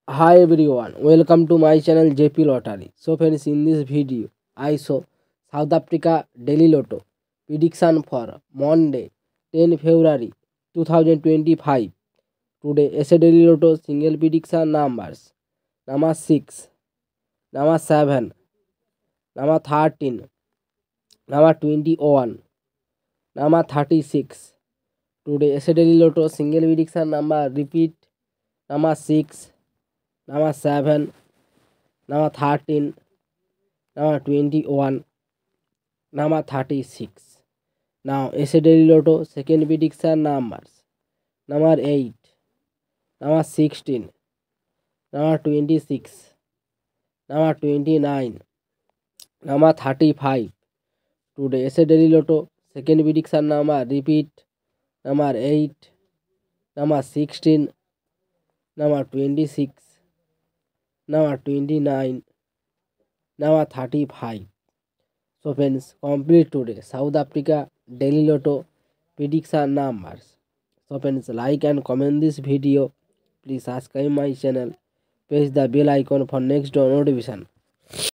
Hi everyone, welcome to my channel JP Lottery. So friends, in this video, I show South Africa Daily Lotto prediction for Monday, 10 February 2025. Today, SA Daily Lotto single prediction numbers: number 6, number 7, number 13, number 21, number 36. Today, SA Daily Lotto single prediction number repeat: number 6, number 7, number 13, number 21, number 36. Now SA Daily Lotto second prediction numbers: number 8, number 16, number 26, number 29, number 35. Today SA Daily Lotto second prediction number repeat: number 8, number 16, number 26, number 29, number 35. So friends, complete today South Africa Daily Lotto prediction numbers. So friends, like and comment this video. Please subscribe my channel. Press the bell icon for next notification.